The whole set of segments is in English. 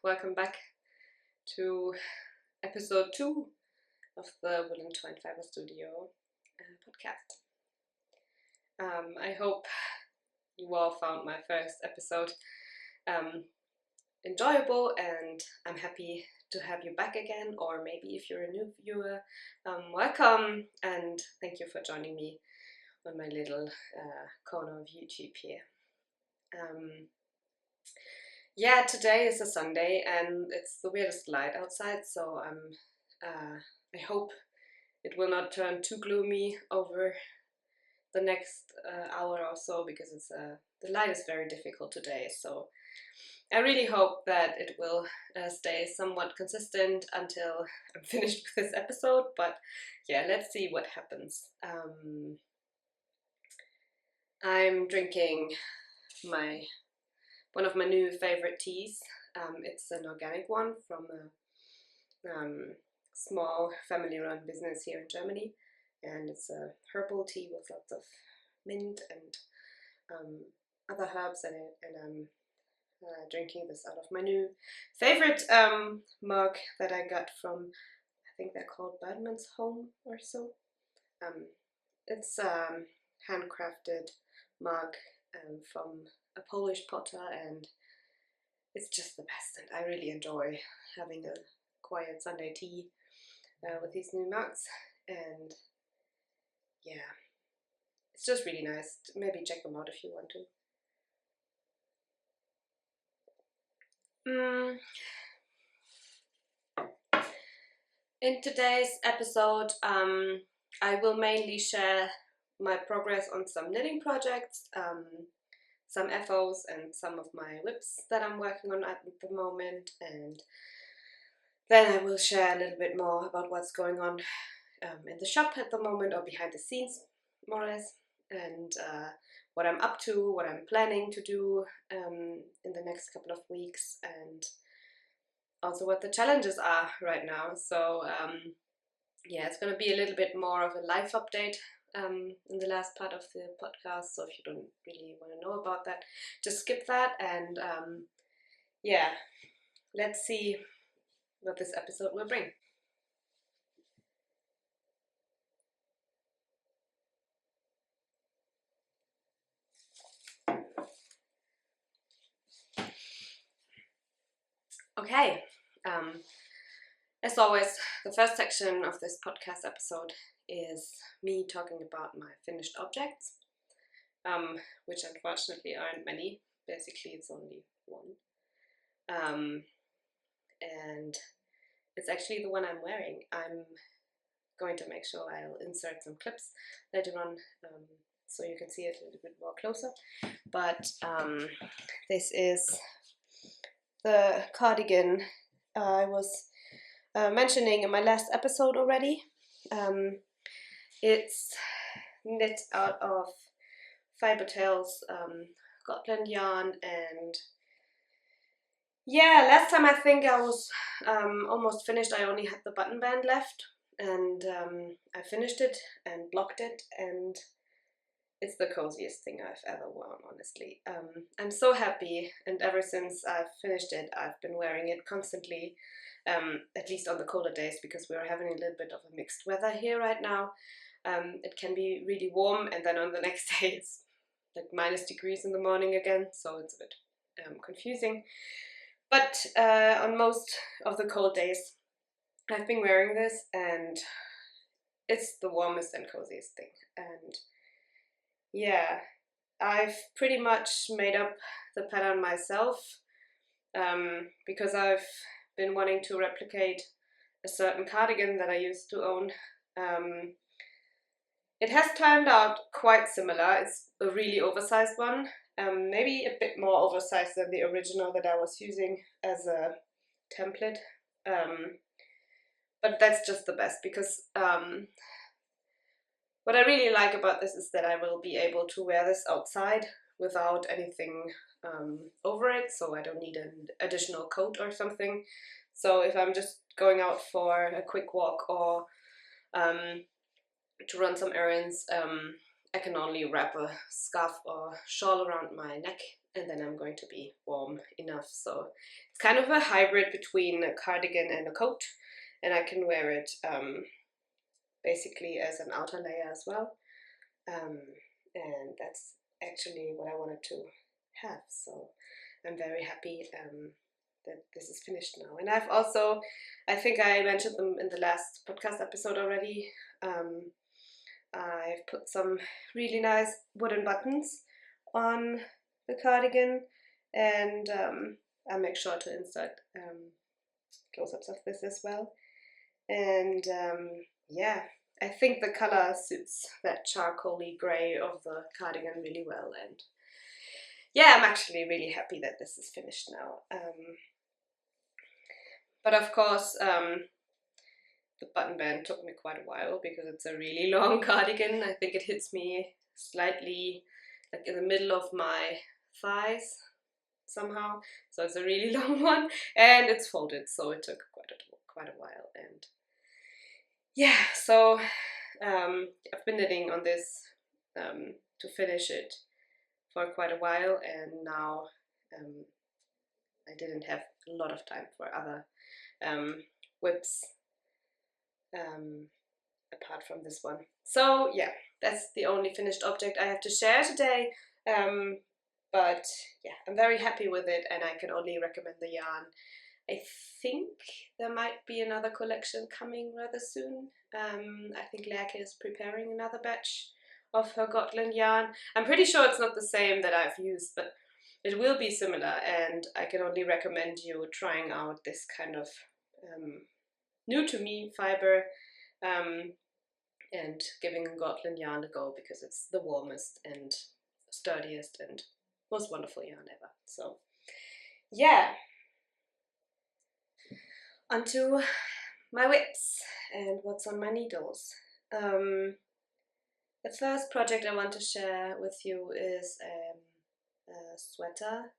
welcome back to episode 2 of the Woollentwine Fibertales podcast. I hope you all found my first episode enjoyable, and I'm happy to have you back again, or maybe if you're a new viewer, welcome and thank you for joining me on my little corner of YouTube here. Yeah, today is a Sunday and it's the weirdest light outside, so I hope it will not turn too gloomy over the next hour or so, because it's the light is very difficult today. So I really hope that it will stay somewhat consistent until I'm finished with this episode. But yeah, let's see what happens. I'm drinking one of my new favorite teas. It's an organic one from a small family-run business here in Germany, and it's a herbal tea with lots of mint and other herbs in it. And I'm drinking this out of my new favorite mug that I got from, I think they're called Birdman's home or so. It's a handcrafted mug from a Polish potter, and it's just the best, and I really enjoy having a quiet Sunday tea with these new mugs. And yeah, it's just really nice. Maybe check them out if you want to. In today's episode, I will mainly share my progress on some knitting projects, some FOs and some of my whips that I'm working on at the moment, and then I will share a little bit more about what's going on in the shop at the moment, or behind the scenes more or less, and what I'm up to, what I'm planning to do in the next couple of weeks, and also what the challenges are right now. So yeah, it's going to be a little bit more of a life update in the last part of the podcast, so if you don't really want to know about that, just skip that. And yeah, let's see what this episode will bring. Okay, as always, the first section of this podcast episode is me talking about my finished objects, which unfortunately aren't many. Basically, it's only one. And it's actually the one I'm wearing. I'm going to make sure I'll insert some clips later on so you can see it a little bit more closer. But this is the cardigan I was mentioning in my last episode already. It's knit out of Fibertales, Gotland Yarn, and yeah, last time I think I was almost finished. I only had the button band left, and I finished it and blocked it, and it's the coziest thing I've ever worn, honestly. I'm so happy, and ever since I've finished it, I've been wearing it constantly, at least on the colder days, because we're having a little bit of a mixed weather here right now. It can be really warm, and then on the next day it's like -degrees in the morning again, so it's a bit confusing. But on most of the cold days, I've been wearing this, and it's the warmest and coziest thing. And yeah, I've pretty much made up the pattern myself, because I've been wanting to replicate a certain cardigan that I used to own. It has turned out quite similar. It's a really oversized one, maybe a bit more oversized than the original that I was using as a template, but that's just the best, because what I really like about this is that I will be able to wear this outside without anything over it, so I don't need an additional coat or something. So if I'm just going out for a quick walk or to run some errands, I can only wrap a scarf or shawl around my neck and then I'm going to be warm enough. So it's kind of a hybrid between a cardigan and a coat, and I can wear it basically as an outer layer as well. And that's actually what I wanted to have. So I'm very happy that this is finished now. And I've also, I think I mentioned them in the last podcast episode already, I've put some really nice wooden buttons on the cardigan, and I'll make sure to insert close-ups of this as well. And yeah, I think the color suits that charcoaly grey of the cardigan really well, and yeah, I'm actually really happy that this is finished now. But of course, the button band took me quite a while because it's a really long cardigan. I think it hits me slightly like in the middle of my thighs somehow, so it's a really long one, and it's folded, so it took quite a while. And yeah, so I've been knitting on this to finish it for quite a while, and now I didn't have a lot of time for other whips apart from this one. So yeah, that's the only finished object I have to share today, but yeah, I'm very happy with it, and I can only recommend the yarn. I think there might be another collection coming rather soon. I think Laine is preparing another batch of her Gotland yarn. I'm pretty sure it's not the same that I've used, but it will be similar, and I can only recommend you trying out this kind of new to me fiber and giving Gotland yarn a go, because it's the warmest and sturdiest and most wonderful yarn ever. So yeah, onto my whips and what's on my needles. The first project I want to share with you is a sweater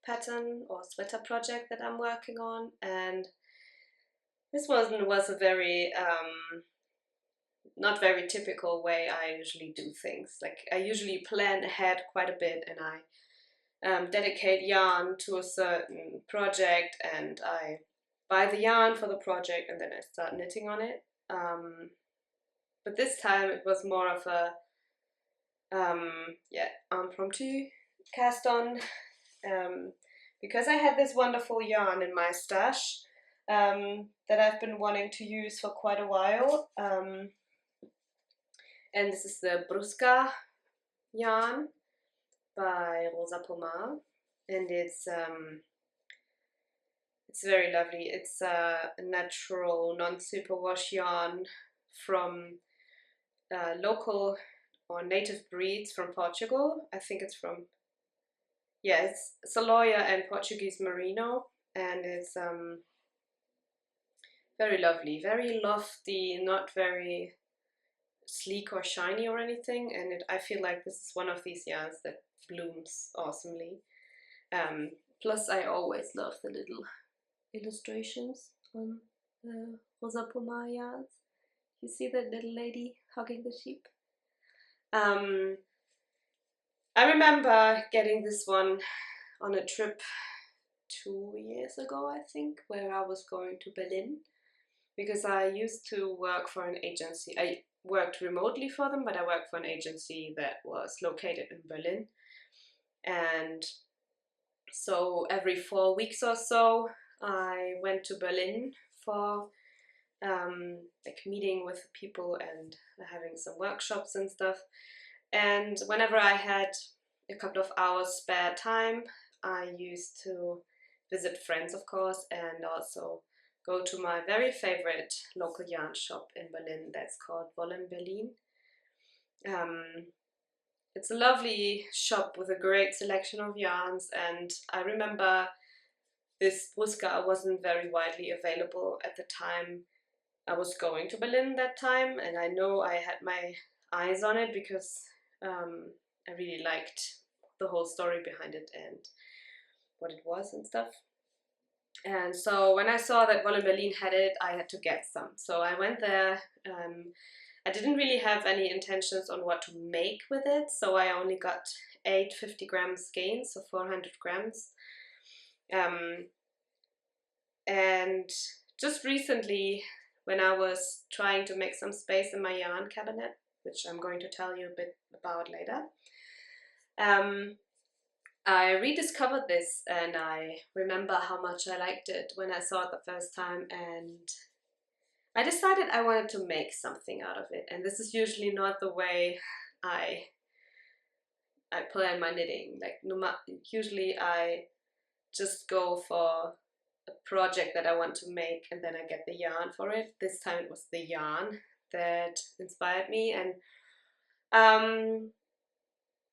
pattern or sweater project that I'm working on, and this one was a very not very typical way I usually do things. Like, I usually plan ahead quite a bit, and I dedicate yarn to a certain project, and I buy the yarn for the project, and then I start knitting on it. But this time it was more of a impromptu cast on, because I had this wonderful yarn in my stash that I've been wanting to use for quite a while. And this is the Brusca yarn by Rosa Pomar, and it's very lovely. It's a natural non-superwash yarn from local or native breeds from Portugal. I think it's from, yeah, it's Saloia and Portuguese Merino, and it's very lovely, very lofty, not very sleek or shiny or anything, and I feel like this is one of these yarns that blooms awesomely. Plus I always love the little illustrations on the Rosa Pomar yarns. You see that little lady hugging the sheep? I remember getting this one on a trip 2 years ago, I think, where I was going to Berlin, because I used to work for an agency. I worked remotely for them, but I worked for an agency that was located in Berlin. And so every 4 weeks or so, I went to Berlin for like meeting with people and having some workshops and stuff. And whenever I had a couple of hours spare time, I used to visit friends, of course, and also go to my very favorite local yarn shop in Berlin that's called Wollen Berlin. It's a lovely shop with a great selection of yarns, and I remember this Brusca wasn't very widely available at the time I was going to Berlin that time, and I know I had my eyes on it because I really liked the whole story behind it and what it was and stuff. And so when I saw that Wollen Berlin had it, I had to get some. So I went there. I didn't really have any intentions on what to make with it, so I only got 8 50-gram skeins, so 400 grams. And just recently, when I was trying to make some space in my yarn cabinet, which I'm going to tell you a bit about later, I rediscovered this, and I remember how much I liked it when I saw it the first time, and I decided I wanted to make something out of it. And this is usually not the way I plan my knitting. Like, usually I just go for a project that I want to make, and then I get the yarn for it. This time it was the yarn that inspired me, and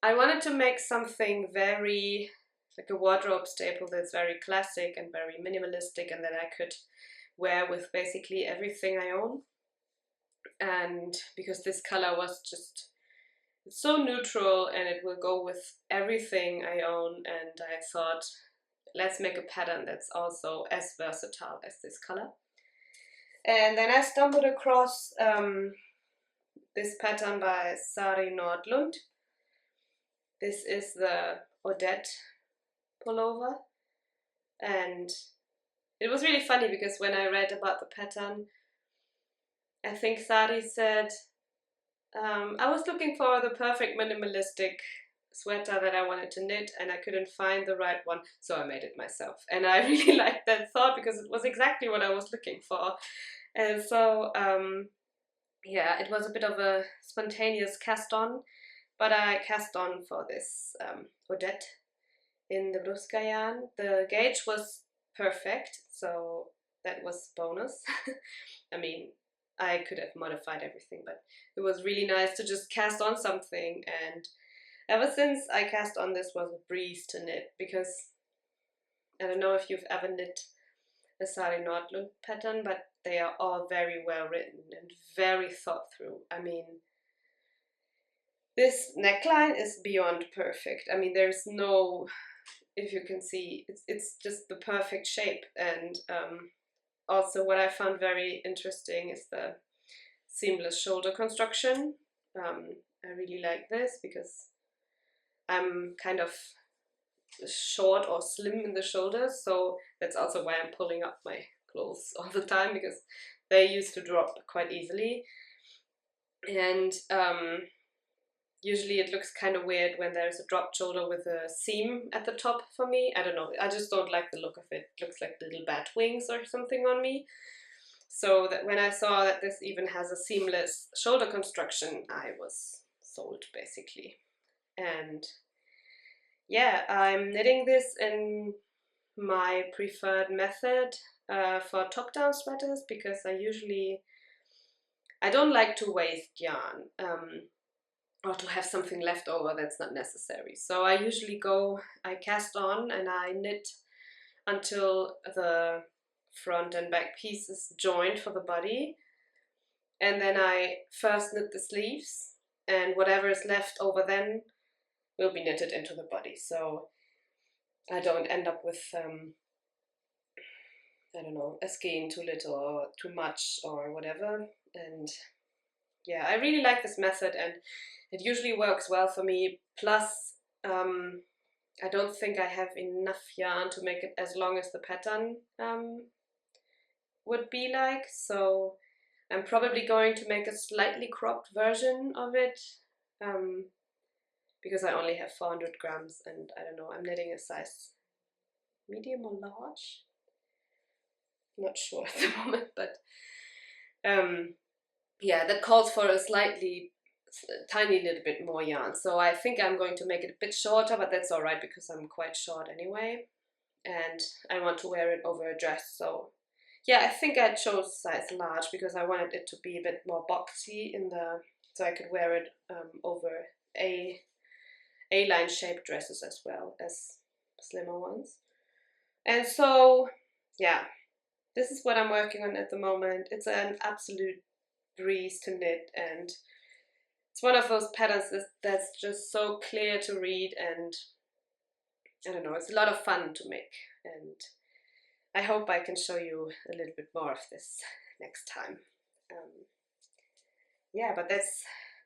I wanted to make something very, like a wardrobe staple that's very classic and very minimalistic, and that I could wear with basically everything I own. And because this color was just so neutral and it will go with everything I own, and I thought, let's make a pattern that's also as versatile as this color. And then I stumbled across this pattern by Sari Nordlund. This is the Odette pullover, and it was really funny because when I read about the pattern, I think Sari said, I was looking for the perfect minimalistic sweater that I wanted to knit, and I couldn't find the right one, so I made it myself. And I really liked that thought because it was exactly what I was looking for. And so, yeah, it was a bit of a spontaneous cast on, but I cast on for this Odette in the Brusca yarn. The gauge was perfect, so that was bonus. I mean, I could have modified everything, but it was really nice to just cast on something. And ever since I cast on, this was a breeze to knit, because I don't know if you've ever knit a Sari Nordlund pattern, but they are all very well written and very thought through. I mean, this neckline is beyond perfect. I mean, there's no, if you can see, it's just the perfect shape. And also what I found very interesting is the seamless shoulder construction. I really like this because I'm kind of short or slim in the shoulders, so that's also why I'm pulling up my clothes all the time, because they used to drop quite easily. And usually it looks kind of weird when there's a dropped shoulder with a seam at the top for me. I don't know, I just don't like the look of it. It looks like little bat wings or something on me. So that when I saw that this even has a seamless shoulder construction, I was sold basically. And yeah, I'm knitting this in my preferred method for top-down sweaters, because I don't like to waste yarn or to have something left over that's not necessary. So I usually I cast on and I knit until the front and back piece is joined for the body. And then I first knit the sleeves, and whatever is left over then will be knitted into the body. So I don't end up with, I don't know, a skein too little or too much or whatever. And yeah, I really like this method, and it usually works well for me. Plus, I don't think I have enough yarn to make it as long as the pattern would be like. So I'm probably going to make a slightly cropped version of it, because I only have 400 grams, and I don't know, I'm knitting a size medium or large? Not sure at the moment, but yeah, that calls for a tiny little bit more yarn. So I think I'm going to make it a bit shorter, but that's alright because I'm quite short anyway, and I want to wear it over a dress. So yeah, I think I chose size large because I wanted it to be a bit more boxy so I could wear it over A-line shaped dresses as well as slimmer ones. And so yeah, this is what I'm working on at the moment. It's an absolute breeze to knit, and it's one of those patterns that's just so clear to read, and I don't know, it's a lot of fun to make, and I hope I can show you a little bit more of this next time. yeah, but that's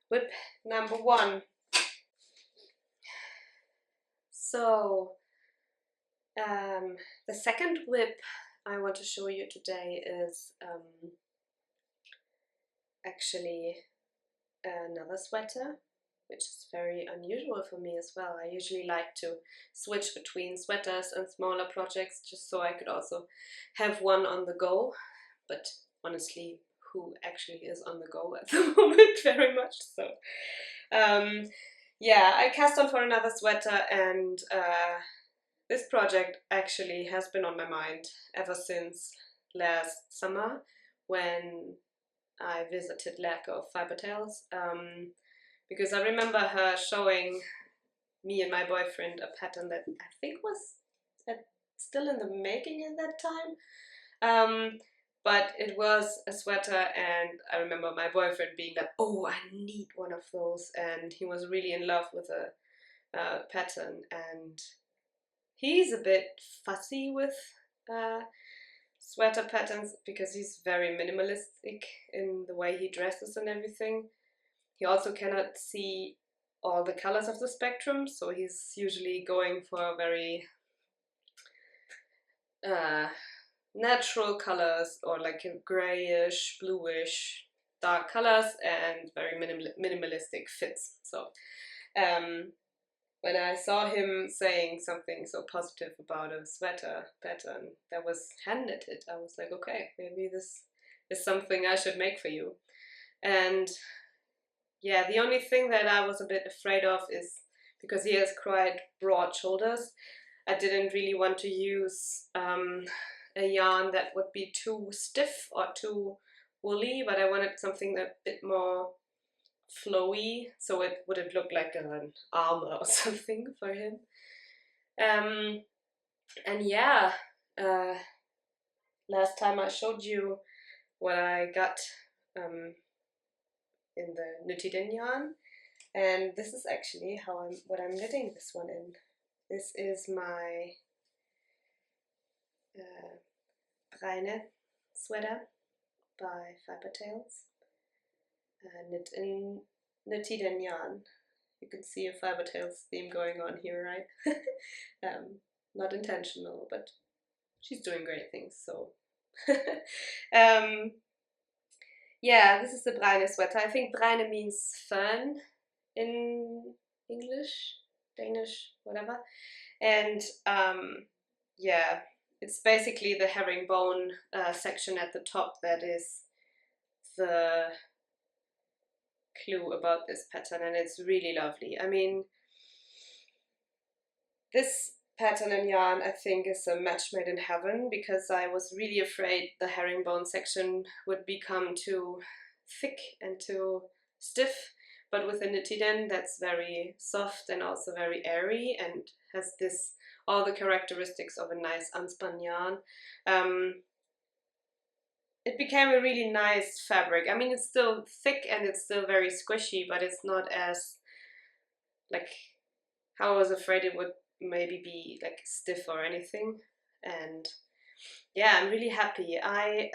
whip number 1. So the second whip I want to show you today is actually another sweater, which is very unusual for me as well. I usually like to switch between sweaters and smaller projects just so I could also have one on the go, but honestly, who actually is on the go at the moment very much, so yeah, I cast on for another sweater, and this project actually has been on my mind ever since last summer when I visited Lerke of Fibertales, because I remember her showing me and my boyfriend a pattern that I think was still in the making at that time. But it was a sweater, and I remember my boyfriend being like, oh, I need one of those, and he was really in love with the pattern, and he's a bit fussy with sweater patterns because he's very minimalistic in the way he dresses and everything. He also cannot see all the colors of the spectrum, so he's usually going for very natural colors, or like a grayish, bluish, dark colors, and very minimalistic fits. So when I saw him saying something so positive about a sweater pattern that was hand knitted, I was like, okay, maybe this is something I should make for you. And yeah, the only thing that I was a bit afraid of is because he has quite broad shoulders, I didn't really want to use a yarn that would be too stiff or too woolly, but I wanted something a bit more flowy, so it wouldn't look like an armor or something for him. And yeah, last time I showed you what I got in the Nutiden yarn, and this is actually what I'm knitting this one in. This is my Bregne sweater by Fibertales, knit in Nutiden yarn. You can see a Fibertales theme going on here, right? Not intentional, but she's doing great things, so. Yeah, this is the Bregne sweater. I think Bregne means fern in English, Danish, whatever. And yeah, it's basically the herringbone section at the top that is the clue about this pattern, and it's really lovely. I mean, this pattern and yarn I think is a match made in heaven, because I was really afraid the herringbone section would become too thick and too stiff, but with the Nutiden that's very soft and also very airy and has all the characteristics of a nice unspun yarn. It became a really nice fabric. I mean, it's still thick and it's still very squishy, but it's not as like how I was afraid it would maybe be like stiff or anything. And yeah, I'm really happy. I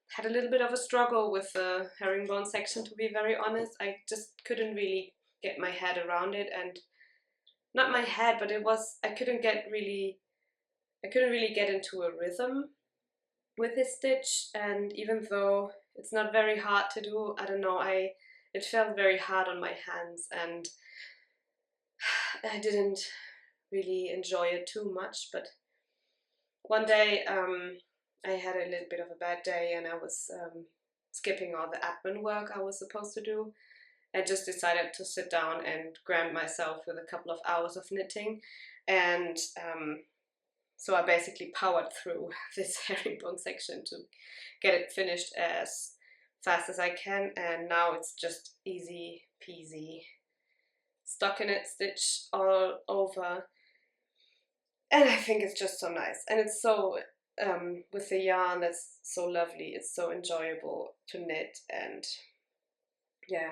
had a little bit of a struggle with the herringbone section, to be very honest. I just couldn't really get my head around it, and not my head, but I couldn't really get into a rhythm with this stitch. And even though it's not very hard to do, I don't know, it felt very hard on my hands, and I didn't really enjoy it too much. But one day I had a little bit of a bad day, and I was skipping all the admin work I was supposed to do. I just decided to sit down and ground myself with a couple of hours of knitting, and so I basically powered through this herringbone section to get it finished as fast as I can, and now it's just easy peasy stockinette stitch all over, and I think it's just so nice, and it's so with the yarn that's so lovely, it's so enjoyable to knit, and yeah,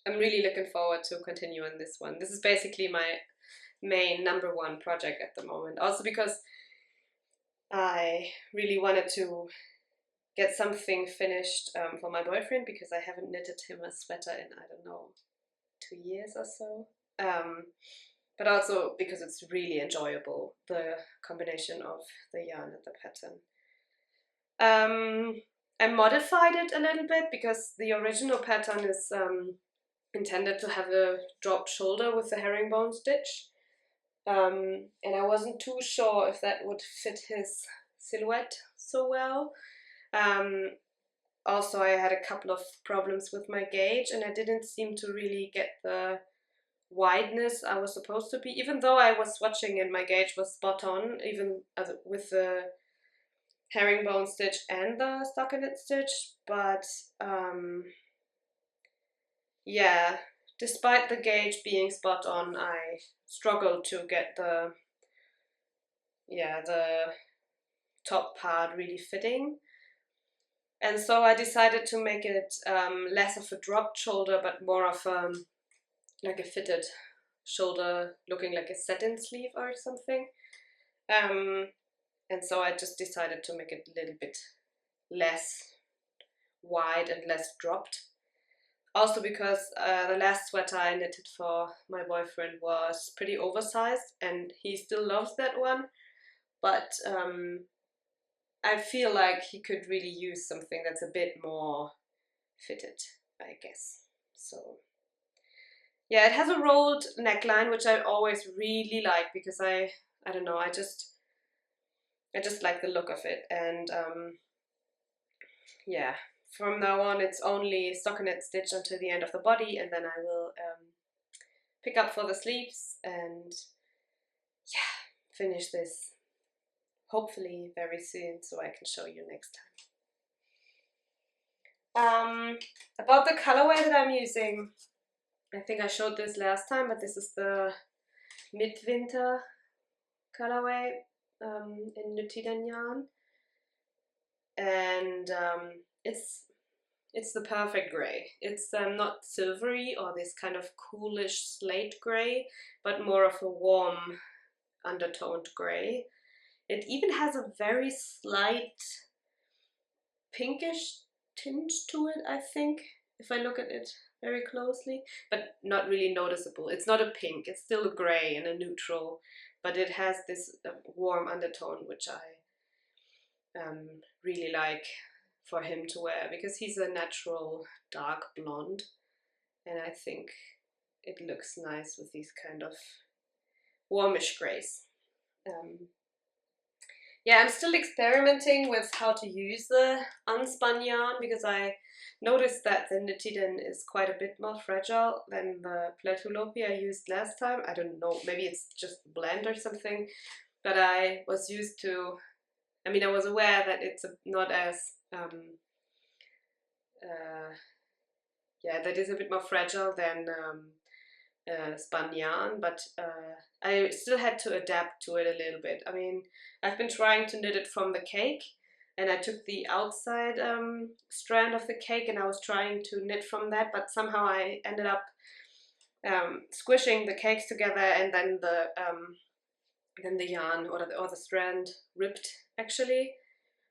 I'm really looking forward to continuing this one. This is basically my main #1 project at the moment, also because I really wanted to get something finished for my boyfriend, because I haven't knitted him a sweater in, I don't know, 2 years or so. But also because it's really enjoyable, the combination of the yarn and the pattern. I modified it a little bit because the original pattern is intended to have a dropped shoulder with the herringbone stitch. And I wasn't too sure if that would fit his silhouette so well. Also, I had a couple of problems with my gauge, and I didn't seem to really get the wideness I was supposed to be, even though I was swatching and my gauge was spot on, even with the herringbone stitch and the stockinette stitch. But yeah, despite the gauge being spot on, I struggled to get the top part really fitting. And so I decided to make it less of a dropped shoulder, but more of like a fitted shoulder, looking like a satin sleeve or something. And so I just decided to make it a little bit less wide and less dropped. Also because the last sweater I knitted for my boyfriend was pretty oversized, and he still loves that one, but I feel like he could really use something that's a bit more fitted, I guess. So yeah, it has a rolled neckline, which I always really like, because I don't know, I just like the look of it. And yeah, from now on it's only stockinette stitch until the end of the body, and then I will pick up for the sleeves and yeah, finish this hopefully very soon, so I can show you next time. About the colorway that I'm using, I think I showed this last time, but this is the Midvinter colorway in Nutiden yarn, and it's the perfect grey. It's not silvery or this kind of coolish slate grey, but more of a warm undertoned grey. It even has a very slight pinkish tinge to it, I think, if I look at it very closely, but not really noticeable. It's not a pink, it's still a grey and a neutral, but it has this warm undertone, which I really like for him to wear, because he's a natural dark blonde, and I think it looks nice with these kind of warmish greys. Yeah, I'm still experimenting with how to use the unspun yarn, because I noticed that the Nutiden is quite a bit more fragile than the Plateaulopi I used last time. I don't know, maybe it's just the blend or something, but I was used to, I mean, I was aware that it's not as, yeah, that is a bit more fragile than spun yarn, but I still had to adapt to it a little bit. I mean, I've been trying to knit it from the cake, and I took the outside strand of the cake and I was trying to knit from that, but somehow I ended up squishing the cakes together, and then the yarn or the strand ripped actually.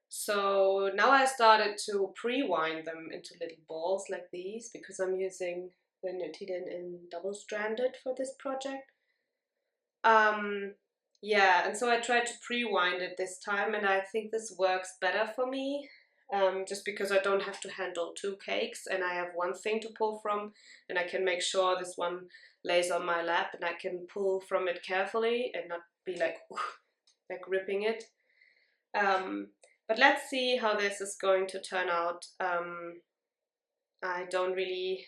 So now I started to pre-wind them into little balls like these, because I'm using the Nutiden in double-stranded for this project. Yeah, and so I tried to pre-wind it this time, and I think this works better for me, just because I don't have to handle two cakes, and I have one thing to pull from, and I can make sure this one lays on my lap, and I can pull from it carefully and not be like ripping it. But let's see how this is going to turn out. I don't really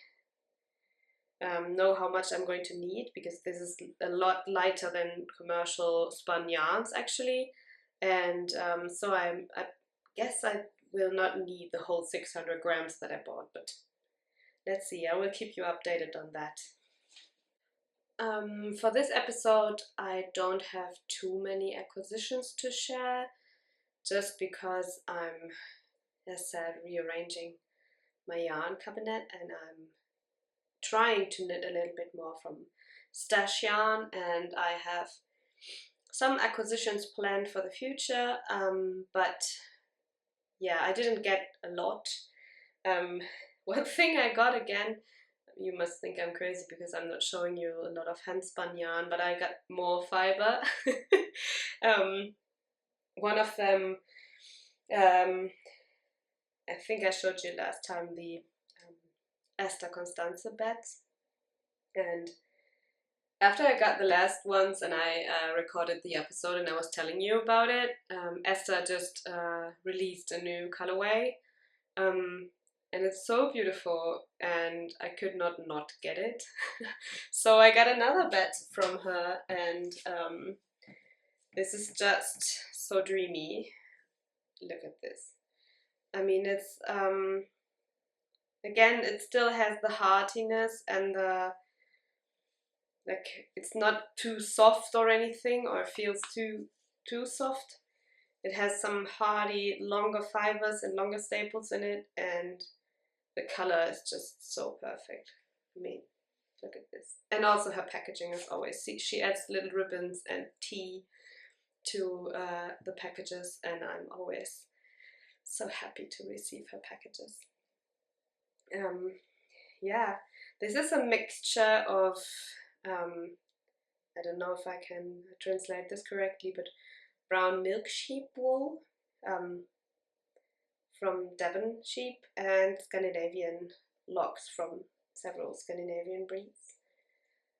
know how much I'm going to need, because this is a lot lighter than commercial spun yarns actually, and so I guess I will not need the whole 600 grams that I bought, but let's see, I will keep you updated on that. For this episode I don't have too many acquisitions to share, just because I'm, as said, rearranging my yarn cabinet, and I'm trying to knit a little bit more from stash yarn, and I have some acquisitions planned for the future, but yeah, I didn't get a lot. One thing I got again, you must think I'm crazy because I'm not showing you a lot of hand spun yarn, but I got more fiber. One of them, I think I showed you last time, the Esther Constanze beds. And after I got the last ones and I recorded the episode and I was telling you about it, Esther just released a new colorway. And it's so beautiful and I could not get it. So I got another bed from her, and this is just so dreamy. Look at this. I mean, it's again, it still has the heartiness and the, like, it's not too soft or anything, or feels too soft. It has some hardy, longer fibers and longer staples in it, and the color is just so perfect. I mean, look at this. And also her packaging is always, see, she adds little ribbons and tea to the packages, and I'm always so happy to receive her packages. Yeah, this is a mixture of, I don't know if I can translate this correctly, but brown milk sheep wool, from Devon sheep, and Scandinavian locks from several Scandinavian breeds.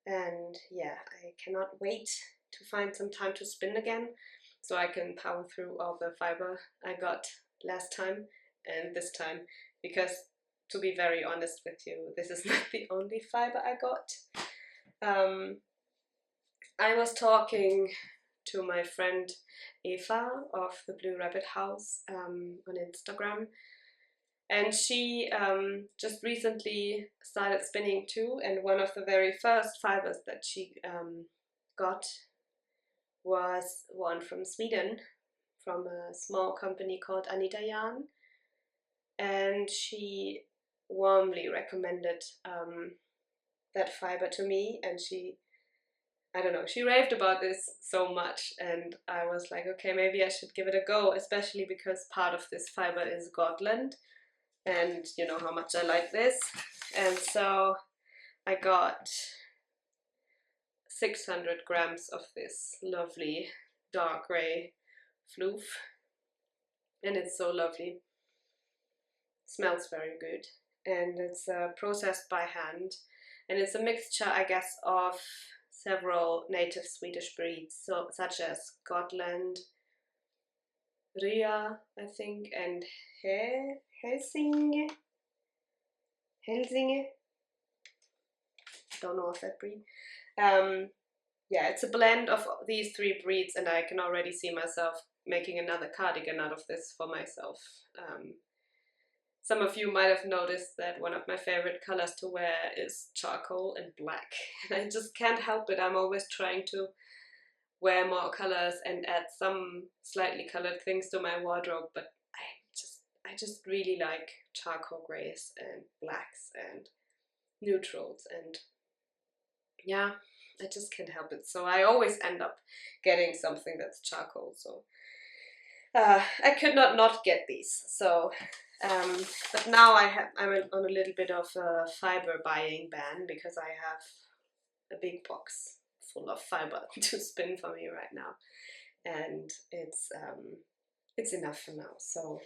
And yeah, I cannot wait to find some time to spin again, so I can power through all the fiber I got last time and this time, because to be very honest with you, this is not the only fiber I got. I was talking to my friend Eva of the Blue Rabbit House on Instagram, and she just recently started spinning too, and one of the very first fibers that she got was one from Sweden, from a small company called Anita Yarn, and she warmly recommended that fiber to me, and she, I don't know, she raved about this so much, and I was like, okay, maybe I should give it a go, especially because part of this fiber is Gotland, and you know how much I like this. And so I got 600 grams of this lovely dark grey floof, and it's so lovely. Smells very good, and it's processed by hand, and it's a mixture, I guess, of several native Swedish breeds, so such as Gotland, Rhea, I think, and Helsinge. Don't know of that breed. Yeah, it's a blend of these three breeds, and I can already see myself making another cardigan out of this for myself. Some of you might have noticed that one of my favorite colors to wear is charcoal and black, and I just can't help it. I'm always trying to wear more colors and add some slightly colored things to my wardrobe, but I just really like charcoal grays and blacks and neutrals, and yeah, I just can't help it. So I always end up getting something that's charcoal, so I could not get these. So but now I'm on a little bit of a fiber buying ban, because I have a big box full of fiber to spin for me right now, and it's enough for now. So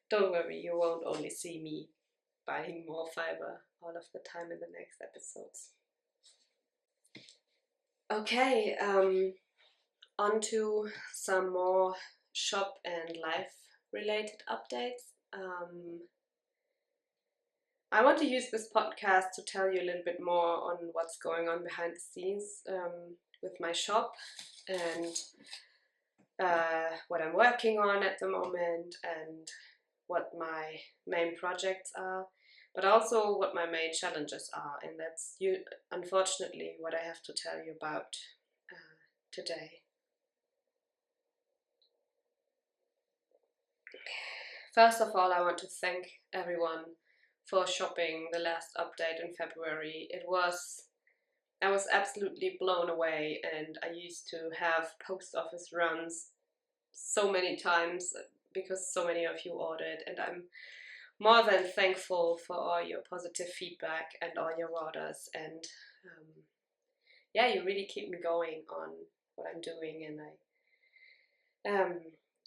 don't worry, you won't only see me buying more fiber all of the time in the next episodes. Okay, on to some more shop and life related updates. I want to use this podcast to tell you a little bit more on what's going on behind the scenes with my shop, and what I'm working on at the moment, and what my main projects are, but also what my main challenges are, and that's unfortunately what I have to tell you about today. First of all, I want to thank everyone for shopping the last update in February. I was absolutely blown away, and I used to have post office runs so many times because so many of you ordered, and I'm more than thankful for all your positive feedback and all your orders, and yeah, you really keep me going on what I'm doing, and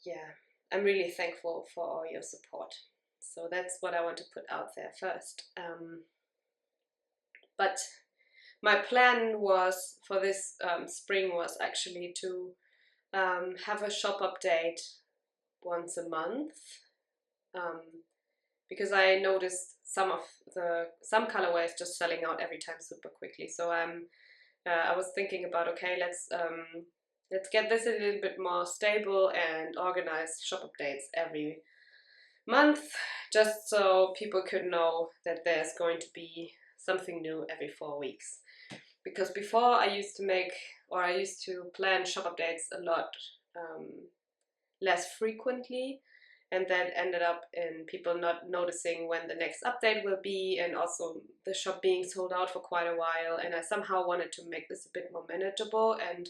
yeah, I'm really thankful for all your support. So that's what I want to put out there first. But my plan was for this spring was actually to have a shop update once a month, because I noticed some colorways just selling out every time super quickly. So I was thinking about, okay, let's get this a little bit more stable and organize shop updates every month, just so people could know that there's going to be something new every 4 weeks. Because before I used to plan shop updates a lot less frequently, and that ended up in people not noticing when the next update will be, and also the shop being sold out for quite a while. And I somehow wanted to make this a bit more manageable and,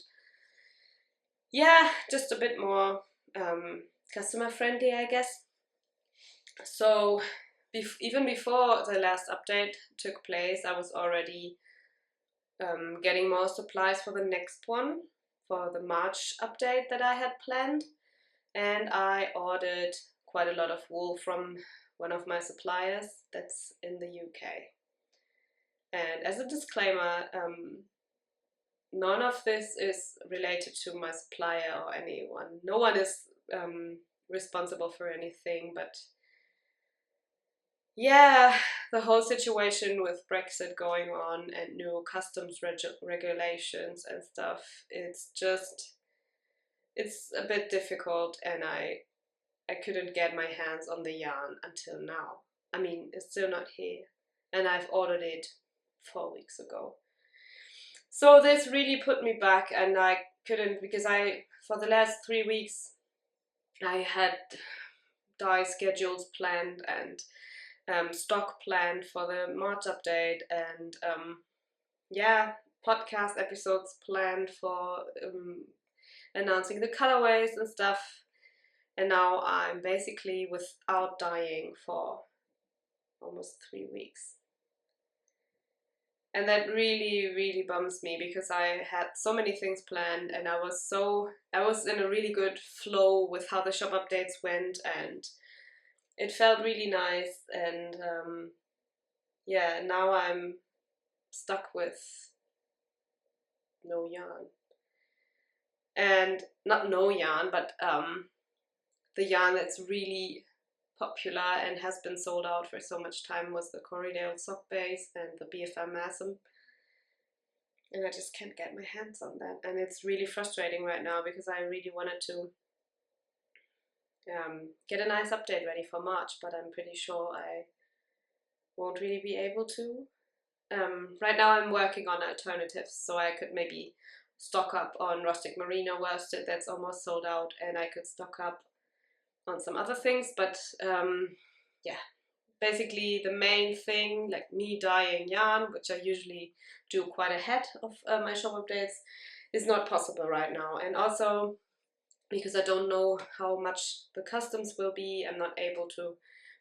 yeah, just a bit more customer friendly, I guess. So even before the last update took place, I was already getting more supplies for the next one, for the March update that I had planned. And I ordered quite a lot of wool from one of my suppliers that's in the UK. And as a disclaimer, none of this is related to my supplier or anyone. No one is responsible for anything, but yeah, the whole situation with Brexit going on and new customs regulations and stuff, it's a bit difficult, and I couldn't get my hands on the yarn until now. I mean, it's still not here, and I've ordered it 4 weeks ago. So this really put me back, and I couldn't, because for the last 3 weeks, I had dye schedules planned and stock planned for the March update, and yeah, podcast episodes planned for announcing the colorways and stuff. And now I'm basically without dyeing for almost 3 weeks. And that really, really bums me, because I had so many things planned, and I was in a really good flow with how the shop updates went, and it felt really nice. And yeah, now I'm stuck with no yarn. And not no yarn, but the yarn that's really popular and has been sold out for so much time was the Corriedale sock base and the BFM Massam. And I just can't get my hands on that. And it's really frustrating right now, because I really wanted to get a nice update ready for March, but I'm pretty sure I won't really be able to. Right now I'm working on alternatives, so I could maybe stock up on rustic merino worsted that's almost sold out, and I could stock up on some other things, but yeah, basically the main thing, like me dyeing yarn, which I usually do quite ahead of my shop updates, is not possible right now. And also because I don't know how much the customs will be, I'm not able to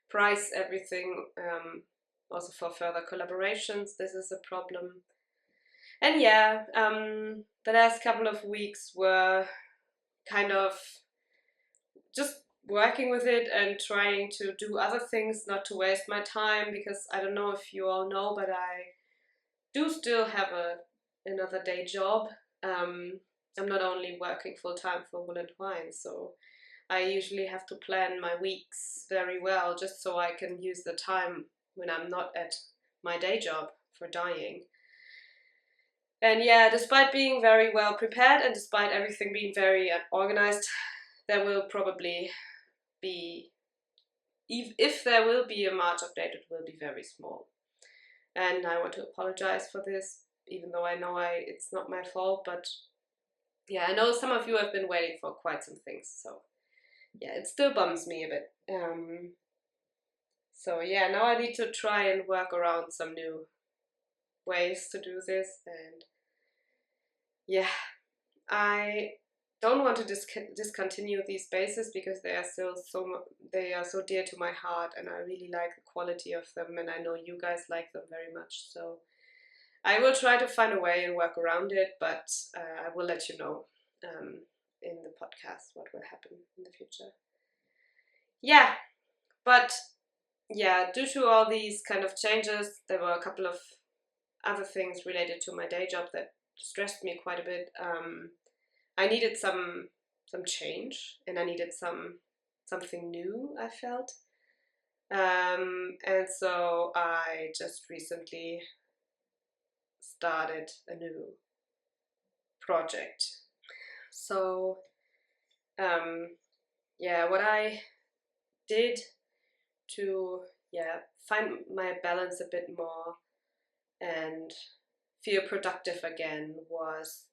price everything. Also for further collaborations, this is a problem. And yeah, the last couple of weeks were kind of just working with it and trying to do other things, not to waste my time, because I don't know if you all know, but I do still have another day job. I'm not only working full-time for woollentwine, so I usually have to plan my weeks very well, just so I can use the time when I'm not at my day job for dyeing. And yeah, despite being very well prepared and despite everything being very organized, there will probably be, if there will be a March update, it will be very small. And I want to apologize for this, even though I know it's not my fault, but yeah, I know some of you have been waiting for quite some things, so yeah, it still bums me a bit. So yeah, now I need to try and work around some new ways to do this, and yeah, I don't want to discontinue these bases because they are still they are so dear to my heart, and I really like the quality of them, and I know you guys like them very much. So I will try to find a way and work around it, but I will let you know in the podcast what will happen in the future. Yeah, but yeah, due to all these kind of changes, there were a couple of other things related to my day job that stressed me quite a bit. I needed some change, and I needed something new, I felt. And so I just recently started a new project. So yeah, what I did to find my balance a bit more and feel productive again was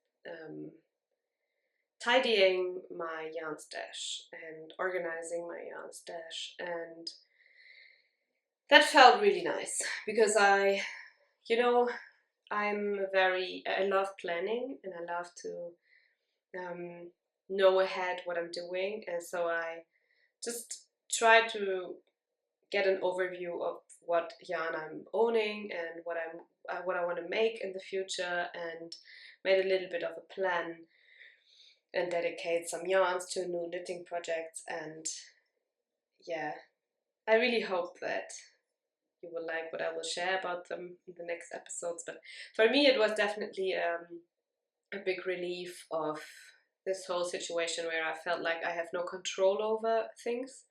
tidying my yarn stash and organizing my yarn stash, and that felt really nice because I love planning, and I love to know ahead what I'm doing, and so I just try to get an overview of what yarn I'm owning and what I want to make in the future, and made a little bit of a plan and dedicate some yarns to new knitting projects. And yeah, I really hope that you will like what I will share about them in the next episodes. But for me, it was definitely a big relief of this whole situation where I felt like I have no control over things.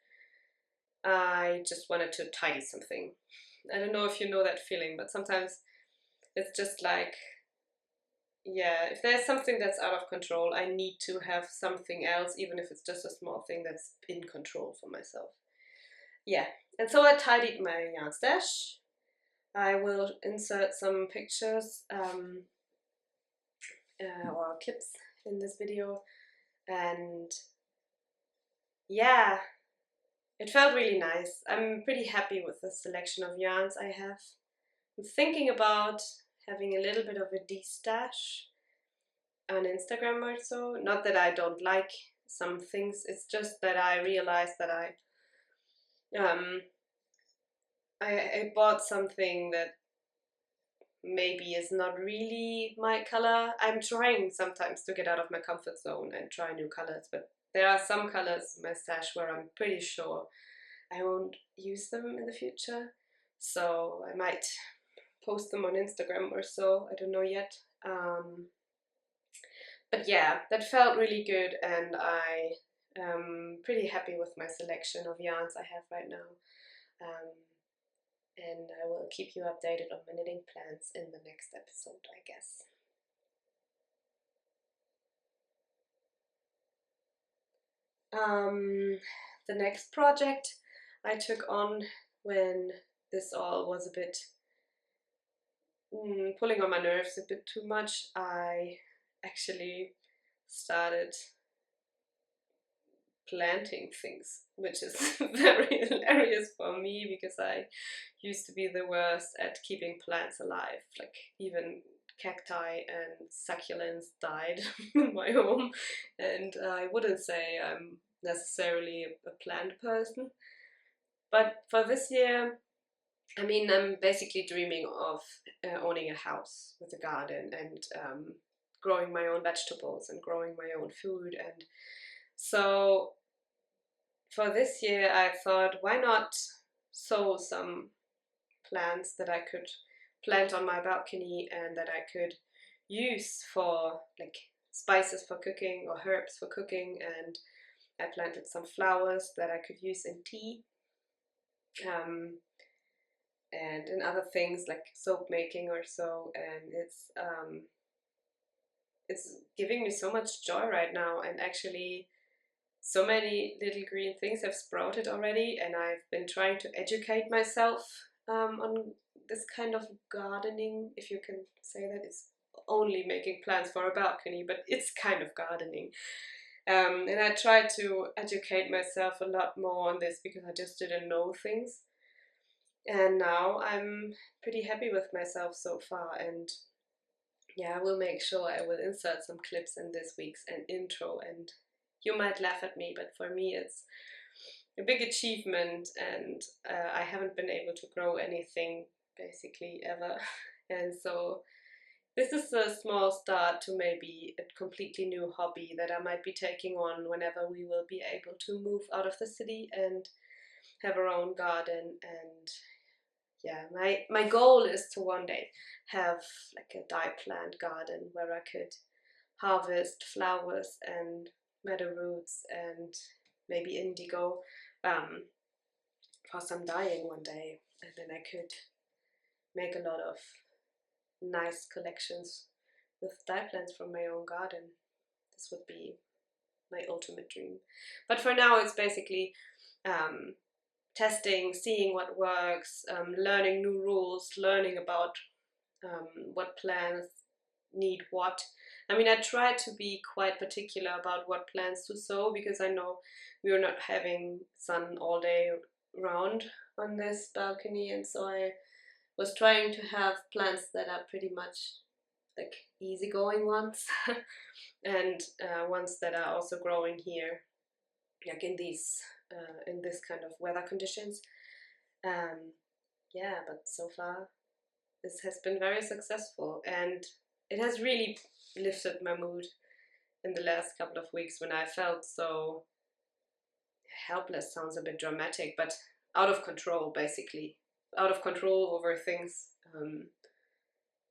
I just wanted to tidy something. I don't know if you know that feeling, but sometimes it's just like, yeah, if there's something that's out of control, I need to have something else, even if it's just a small thing that's in control for myself. Yeah, and so I tidied my yarn stash. I will insert some pictures or clips in this video, and yeah, it felt really nice. I'm pretty happy with the selection of yarns I have. I'm thinking about having a little bit of a de-stash on Instagram or so. Not that I don't like some things, it's just that I realized that I bought something that maybe is not really my color. I'm trying sometimes to get out of my comfort zone and try new colors, but there are some colors in my stash where I'm pretty sure I won't use them in the future. So I might post them on Instagram or so, I don't know yet. But yeah, that felt really good, and I am pretty happy with my selection of yarns I have right now. And I will keep you updated on my knitting plans in the next episode, I guess. The next project I took on when this all was a bit pulling on my nerves a bit too much, I actually started planting things, which is very hilarious for me because I used to be the worst at keeping plants alive. Like, even cacti and succulents died in my home, and I wouldn't say I'm necessarily a plant person. But for this year, I mean, I'm basically dreaming of owning a house with a garden and growing my own vegetables and growing my own food. And so for this year, I thought, why not sow some plants that I could plant on my balcony and that I could use for like spices for cooking or herbs for cooking. And I planted some flowers that I could use in tea. And in other things like soap making or so, and it's giving me so much joy right now, and actually so many little green things have sprouted already, and I've been trying to educate myself on this kind of gardening, if you can say that. It's only making plants for a balcony, but it's kind of gardening. And I tried to educate myself a lot more on this because I just didn't know things. And now I'm pretty happy with myself so far, and yeah, I will make sure I will insert some clips in this week's intro, and you might laugh at me, but for me it's a big achievement, and I haven't been able to grow anything basically ever. And so this is a small start to maybe a completely new hobby that I might be taking on whenever we will be able to move out of the city and have our own garden. And yeah, my goal is to one day have like a dye plant garden where I could harvest flowers and meadow roots and maybe indigo for some dyeing one day, and then I could make a lot of nice collections with dye plants from my own garden. This would be my ultimate dream. But for now it's basically testing, seeing what works, learning new rules, learning about what plants need what. I mean, I try to be quite particular about what plants to sow, because I know we are not having sun all day round on this balcony, and so I was trying to have plants that are pretty much like easygoing ones and ones that are also growing here, like in these in this kind of weather conditions. Yeah, but so far this has been very successful, and it has really lifted my mood in the last couple of weeks when I felt so helpless. Sounds a bit dramatic, but out of control, basically out of control over things.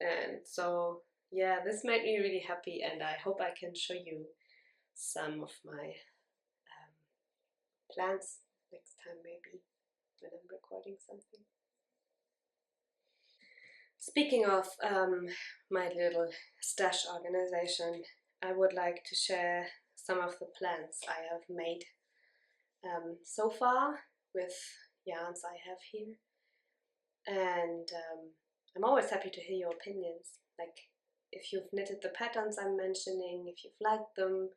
And so yeah, this made me really happy, and I hope I can show you some of my plants next time, maybe when I'm recording something. Speaking of my little stash organization, I would like to share some of the plans I have made so far with yarns I have here. And I'm always happy to hear your opinions, like if you've knitted the patterns I'm mentioning, if you've liked them,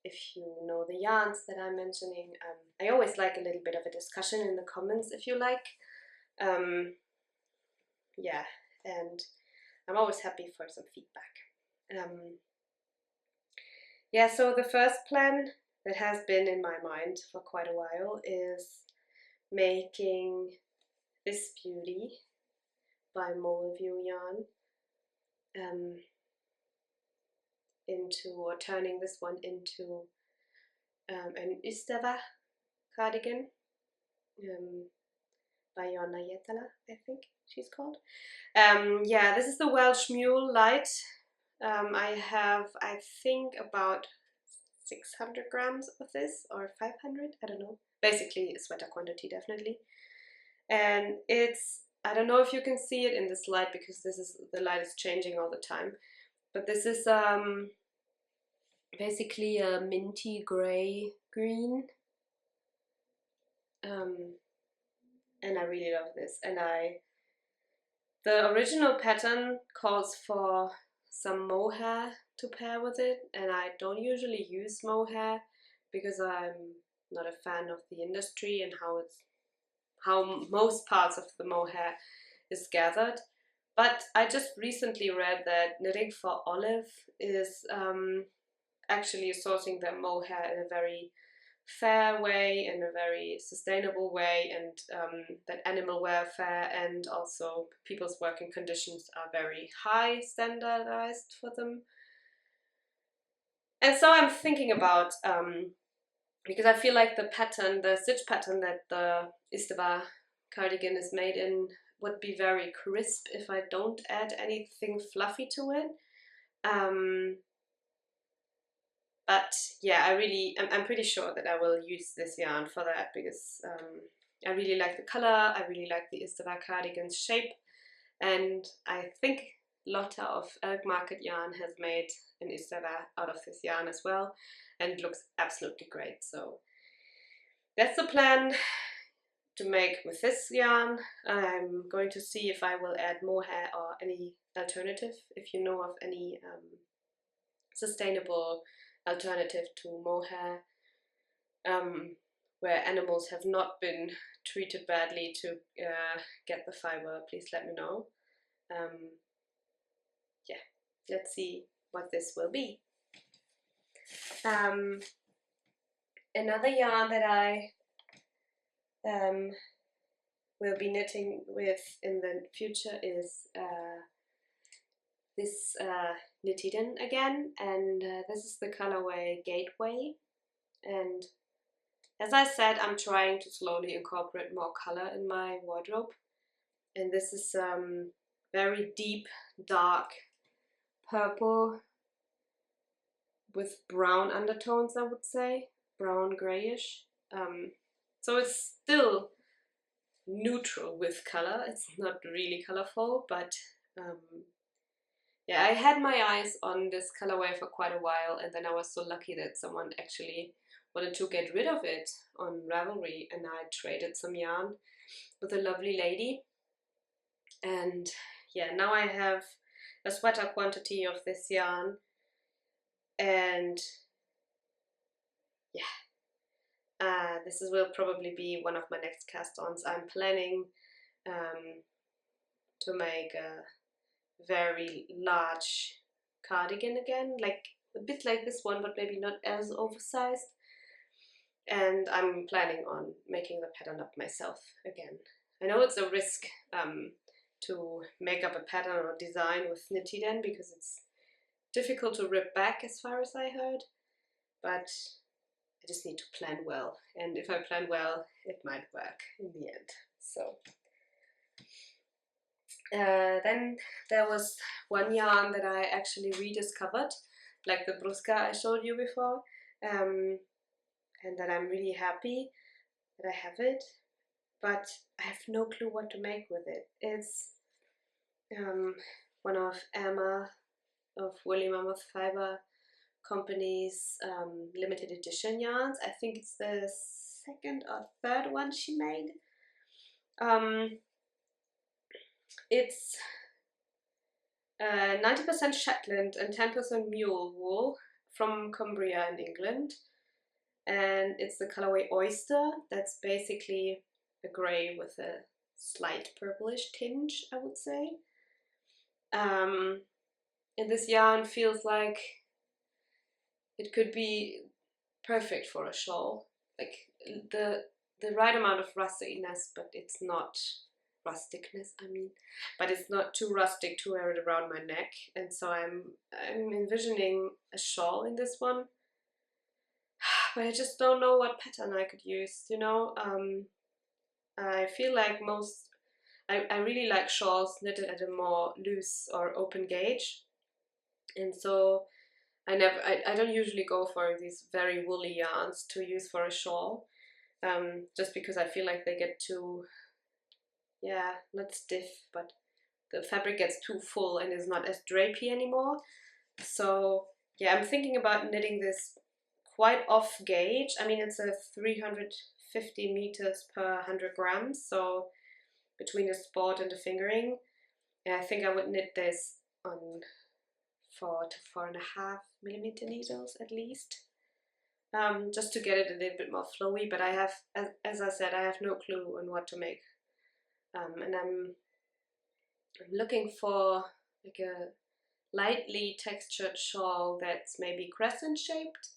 if you know the yarns that I'm mentioning. I always like a little bit of a discussion in the comments if you like. Yeah, and I'm always happy for some feedback. Yeah, so the first plan that has been in my mind for quite a while is making this beauty by Moel yarn or turning this one into an Oyster cardigan by Jonna, I think she's called. Yeah, this is the Welsh Mule light. I have, I think, about 600 grams of this, or 500, I don't know. Basically a sweater quantity, definitely. And it's, I don't know if you can see it in this light, because the light is changing all the time. But this is basically a minty grey green. And I really love this. And the original pattern calls for some mohair to pair with it, and I don't usually use mohair because I'm not a fan of the industry and how most parts of the mohair is gathered. But I just recently read that knitting for olive is actually sourcing their mohair in a very fair way, in a very sustainable way, and that animal welfare and also people's working conditions are very high standardized for them. And so I'm thinking about, because I feel like the pattern, the stitch pattern that the Istava cardigan is made in would be very crisp if I don't add anything fluffy to it. But yeah, I'm pretty sure that I will use this yarn for that, because I really like the color, I really like the Istava cardigan's shape, and I think Lotta of Elk Market Yarn has made an Istava out of this yarn as well, and it looks absolutely great. So that's the plan to make with this yarn. I'm going to see if I will add mohair or any alternative, if you know of any sustainable alternative to mohair, where animals have not been treated badly to get the fiber, please let me know. Yeah, let's see what this will be. Another yarn that I will be knitting with in the future is this Nutiden again, and this is the colorway Gateway. And as I said, I'm trying to slowly incorporate more color in my wardrobe, and this is very deep dark purple with brown undertones, I would say, brown grayish. So it's still neutral with color. It's not really colorful, but yeah, I had my eyes on this colorway for quite a while, and then I was so lucky that someone actually wanted to get rid of it on Ravelry, and I traded some yarn with a lovely lady. And yeah, now I have a sweater quantity of this yarn, and yeah, will probably be one of my next cast-ons. I'm planning to make a very large cardigan again, like a bit like this one, but maybe not as oversized. And I'm planning on making the pattern up myself again. I know it's a risk to make up a pattern or design with Nutiden because it's difficult to rip back as far as I heard, but I just need to plan well, and if I plan well, it might work in the end. So then there was one yarn that I actually rediscovered, like the Brusca I showed you before, and that I'm really happy that I have it, but I have no clue what to make with it. It's one of Emma of Woolly Mammoth Fiber Company's limited edition yarns. I think it's the second or third one she made. It's 90% Shetland and 10% mule wool from Cumbria in England, and it's the colorway Oyster. That's basically a grey with a slight purplish tinge, I would say. And this yarn feels like it could be perfect for a shawl, like the right amount of rusticness, but it's not rusticness, I mean, but it's not too rustic to wear it around my neck. And so I'm envisioning a shawl in this one, but I just don't know what pattern I could use, you know. I feel like I really like shawls knitted at a more loose or open gauge, and so I don't usually go for these very woolly yarns to use for a shawl, just because I feel like they get too, yeah, not stiff, but the fabric gets too full and is not as drapey anymore. So yeah, I'm thinking about knitting this quite off gauge. I mean, it's a 350 meters per 100 grams, so between the spot and the fingering. And I think I would knit this on 4 to 4.5 millimeter needles at least, just to get it a little bit more flowy. But I have, as I said, I have no clue on what to make, and I'm looking for like a lightly textured shawl that's maybe crescent shaped,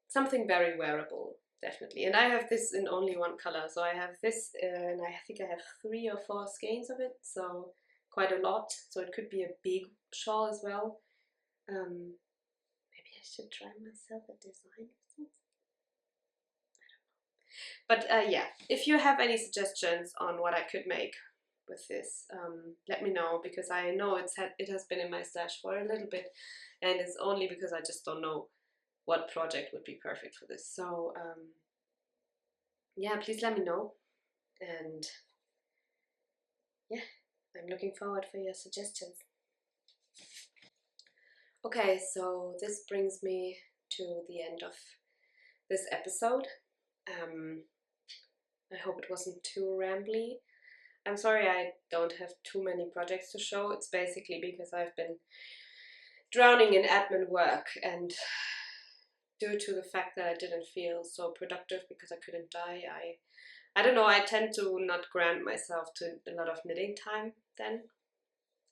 something very wearable, definitely. And I have this in only one color, so I have this, and I think I have 3 or 4 skeins of it, so quite a lot. So it could be a big shawl as well. Maybe I should try myself a design or something. But yeah, if you have any suggestions on what I could make with this, let me know, because I know it has been in my stash for a little bit, and it's only because I just don't know what project would be perfect for this. So yeah, please let me know, and yeah, I'm looking forward for your suggestions. Okay, so this brings me to the end of this episode. I hope it wasn't too rambly. I'm sorry I don't have too many projects to show. It's basically because I've been drowning in admin work, and due to the fact that I didn't feel so productive because I couldn't dye, I don't know, I tend to not grant myself to a lot of knitting time then.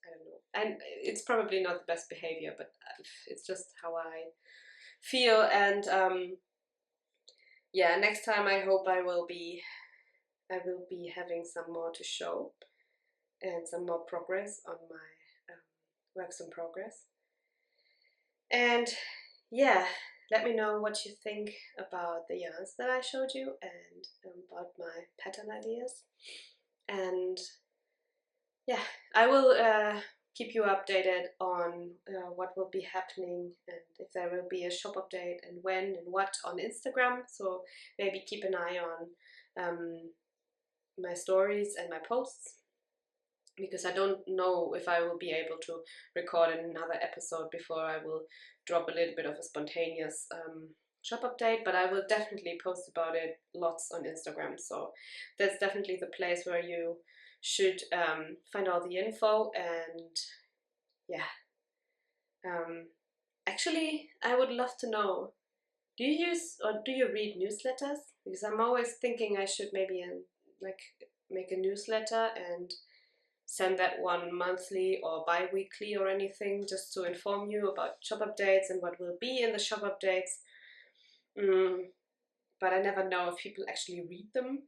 I don't know. And it's probably not the best behavior, but it's just how I feel. And yeah, next time I hope I will be having some more to show and some more progress on my works in progress. And yeah, let me know what you think about the yarns that I showed you and about my pattern ideas. And yeah, I will keep you updated on what will be happening and if there will be a shop update and when and what on Instagram. So maybe keep an eye on my stories and my posts, because I don't know if I will be able to record another episode before I will drop a little bit of a spontaneous shop update, but I will definitely post about it lots on Instagram. So that's definitely the place where you should find all the info. And yeah, actually I would love to know, do you use or do you read newsletters? Because I'm always thinking I should maybe like make a newsletter and send that one monthly or bi-weekly or anything, just to inform you about shop updates and what will be in the shop updates. But I never know if people actually read them.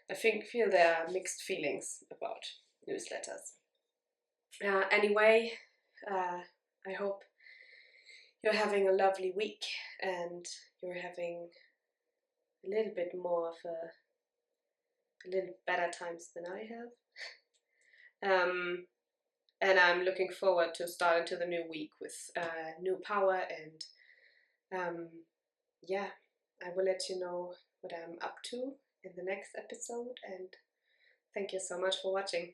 I feel there are mixed feelings about newsletters. Anyway, I hope you're having a lovely week and you're having a little bit more of a little better times than I have. And I'm looking forward to starting to the new week with new power. And yeah, I will let you know what I'm up to in the next episode. And thank you so much for watching.